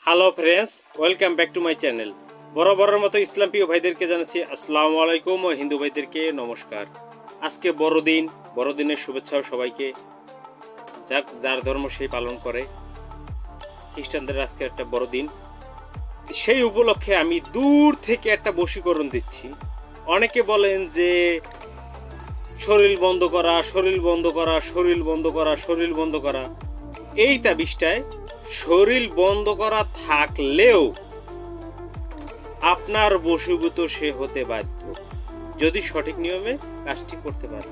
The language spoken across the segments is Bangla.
Hello friends, welcome back to my channel. বরাবরের মতো ইসলাম প্রিয় ভাইদেরকে জানাচ্ছি আসসালামু আলাইকুম ও হিন্দু ভাইদেরকে নমস্কার। আজকে বড়দিন, বড়দিনের শুভেচ্ছাও সবাইকে। যার ধর্ম সেই পালন করে। খ্রিস্টানদের আজকে একটা বড়দিন, সেই উপলক্ষে আমি দূর থেকে একটা বশীকরণ দিচ্ছি। অনেকে বলেন যে শরীর বন্ধ করা, শরীর বন্ধ করা, শরীর বন্ধ করা, শরীর বন্ধ করা। এই তাবিজটায় শরীর বন্ধ করা থাকলেও আপনার বশীভূত সে হতে বাধ্য, যদি সঠিক নিয়মে কাজটি করতে পারে।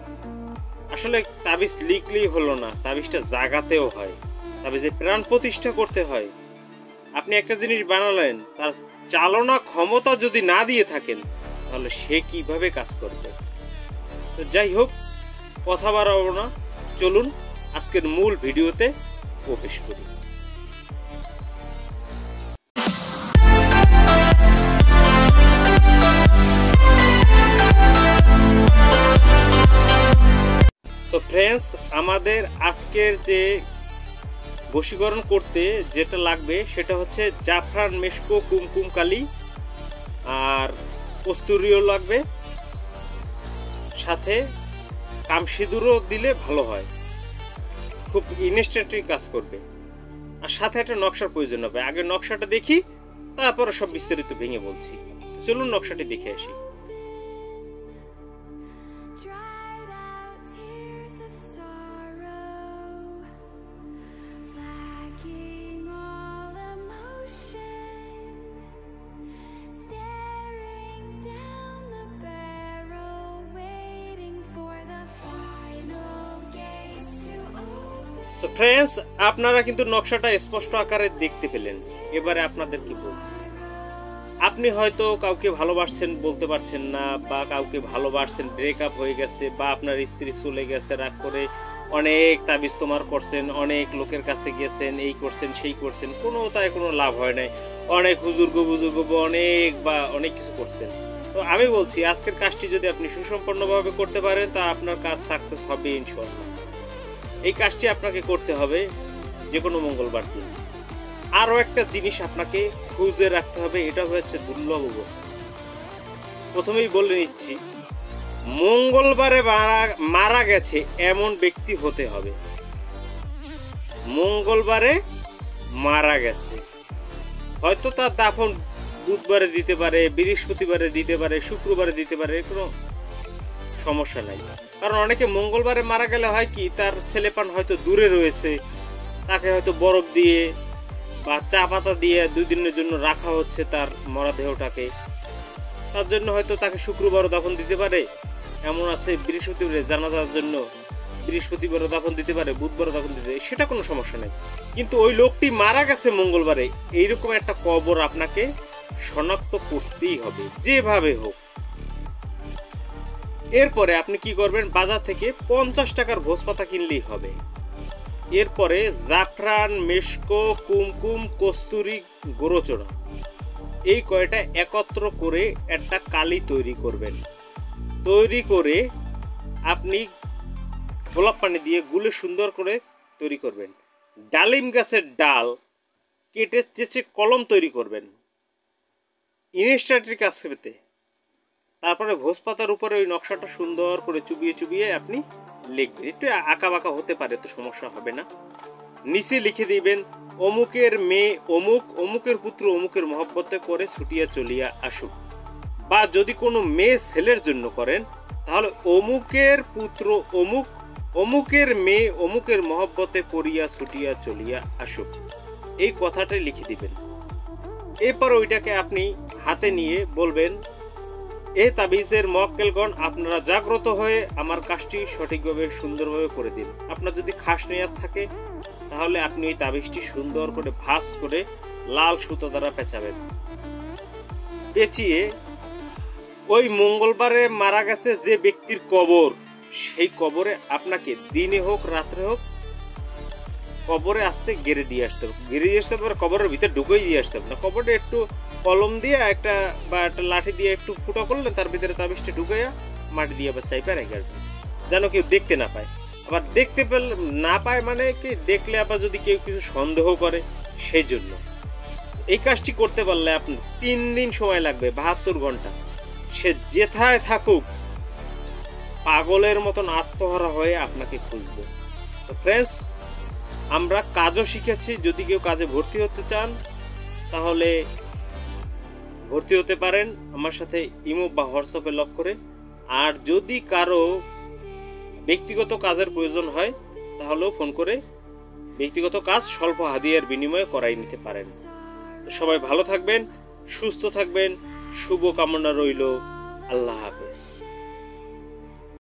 আসলে তাবিজ লিখলেই হলো না, তাবিজটা জাগাতেও হয়, তাবিজে প্রাণ প্রতিষ্ঠা করতে হয়। আপনি একটা জিনিস বানালেন, তার চালনা ক্ষমতা যদি না দিয়ে থাকেন তাহলে সে কিভাবে কাজ করবে? তো যাই হোক, কথা বাড়াবো না, চলুন আজকের মূল ভিডিওতে প্রবেশ করি। সো ফ্রেন্ডস, আমাদের আজকের যে বশীকরণ করতে যেটা লাগবে সেটা হচ্ছে জাফরান, মেশকো, কুমকুম কালি আর কস্তুরিও লাগবে, সাথে কামসিঁদুরও দিলে ভালো হয়, খুব ইনস্ট্যান্টলি কাজ করবে। আর সাথে একটা নকশার প্রয়োজন হবে। আগে নকশাটা দেখি, তারপরে সব বিস্তারিত ভেঙে বলছি। চলুন নকশাটি দেখে আসি। সো ফ্রেন্ডস, আপনারা কিন্তু নকশাটা স্পষ্ট আকারে দেখতে পেলেন। এবারে আপনাদের কি বলছি, আপনি হয়তো কাউকে ভালোবাসছেন, বলতে পারছেন না, বা কাউকে ভালোবাসছেন, ব্রেকআপ হয়ে গেছে, বা আপনার স্ত্রী চলে গেছে, রাগ করে অনেক তাবিজ তোমার করছেন, অনেক লোকের কাছে গেছেন, এই করছেন সেই করছেন, কোনো লাভ হয় নাই, অনেক হুজুর্গ বুজুর্গ অনেক কিছু করছেন। তো আমি বলছি, আজকের কাজটি যদি আপনি সুসম্পন্নভাবে করতে পারেন তা আপনার কাজ সাকসেস হবে ইনশাআল্লাহ। এই কাজটি আপনাকে করতে হবে যে কোনো মঙ্গলবার দিন। আরও একটা জিনিস আপনাকে খুঁজে রাখতে হবে, এটা হচ্ছে দুর্লভ বস্তু। প্রথমেই বলে নিচ্ছি, মঙ্গলবারে মারা গেছে এমন ব্যক্তি হতে হবে। মঙ্গলবারে মারা গেছে, হয়তো তার দাফন বুধবারে দিতে পারে, বৃহস্পতিবারে দিতে পারে, শুক্রবারে দিতে পারে, কোনো সমস্যা নাই। কারণ অনেকে মঙ্গলবারে মারা গেলে হয় কি, তার ছেলেপান হয়তো দূরে রয়েছে, তাকে হয়তো বরফ দিয়ে বা চা পাতা দিয়ে 2 দিনের জন্য রাখা হচ্ছে তার মরা দেহটাকে। তার জন্য হয়তো তাকে শুক্রবারও দাফন দিতে পারে, এমন আছে বৃহস্পতিবারে জানাজার জন্য বৃহস্পতিবারও দাফন দিতে পারে, বুধবারও দাফন দিতে পারে, সেটা কোনো সমস্যা নেই। কিন্তু ওই লোকটি মারা গেছে মঙ্গলবারে, এইরকম একটা কবর আপনাকে শনাক্ত করতেই হবে যেভাবে হোক। এরপরে আপনি কি করবেন, বাজার থেকে 50 টাকার ভোজপাতা কিনলেই হবে। এরপরে জাফরান, মেশকো, কুমকুম, কস্তুরি, গোরচোড়া, এই কয়টা একত্র করে একটা কালি তৈরি করবেন। তৈরি করে আপনি গোলাপ পানি দিয়ে গুলে সুন্দর করে তৈরি করবেন। ডালিম গাছের ডাল কেটে চেঁচে কলম তৈরি করবেন ইনস্ট্যান্টলি কাজ পেতে। তারপরে ভোজপাতার উপরে ওই নকশাটা সুন্দর করে চুবিয়ে চুবিয়ে আপনি লিখবেন। একটু আঁকা বাঁকা হতে পারে, তো সমস্যা হবে না। নিচে লিখে দিবেন, অমুকের মেয়ে অমুক, অমুকের পুত্র অমুকের মহব্বতে করে ছুটিয়া চলিয়া আসুক। বা যদি কোনো মেয়ে ছেলের জন্য করেন তাহলে অমুকের পুত্র অমুক, অমুকের মেয়ে অমুকের মহব্বতে পড়িয়া ছুটিয়া চলিয়া আসুক। এই কথাটাই লিখে দিবেন। এরপর ওইটাকে আপনি হাতে নিয়ে বলবেন, এ তাবিজের মক্কেলগণ, আপনারা জাগ্রত হয়ে আমার কাজটি সঠিকভাবে সুন্দরভাবে করে দিন। আপনার যদি খাস নিয়াত থাকে তাহলে আপনি এই তাবিজটি সুন্দর করে ভাঁজ করে লাল সুতো দ্বারা পেঁচাবেন। পেঁচিয়ে ওই মঙ্গলবারে মারা গেছে যে ব্যক্তির কবর, সেই কবরে আপনাকে দিনে হোক রাত্রে হোক কবরে আসতে গেড়ে দিয়ে আসতে হবে। গেড়ে দিয়ে আসতে হবে, কবরের ভিতরে ঢুকেই দিয়ে আসতে হবে না। কবরে একটু কলম দিয়ে একটা লাঠি দিয়ে একটু ফুটো করলেন, তার ভিতরে তাবিজটা ঢুকাইয়া মাটি দিয়ে আবার চাইপা রেখে আসবেন, যেন কেউ দেখতে না পায়। আবার দেখতে পেলে না পায় মানে কি, দেখলে আবার যদি কেউ কিছু সন্দেহ করে সেই জন্য। এই কাজটি করতে পারলে আপনি 3 দিন সময় লাগবে, 72 ঘন্টা। সে যেথায় থাকুক পাগলের মতন আত্মহারা হয়ে আপনাকে খুঁজবে। তো ফ্রেন্ডস, আমরা কাজও শিখেছি। যদি কেউ কাজে ভর্তি হতে চান তাহলে ভর্তি হতে পারেন আমার সাথে ইমো বা হোয়াটসঅ্যাপে লক করে। আর যদি কারো ব্যক্তিগত কাজের প্রয়োজন হয় তাহলেও ফোন করে ব্যক্তিগত কাজ স্বল্প হাদিয়ার বিনিময়ে করাই নিতে পারেন। তো সবাই ভালো থাকবেন, সুস্থ থাকবেন, শুভ কামনা রইল। আল্লাহ হাফেজ।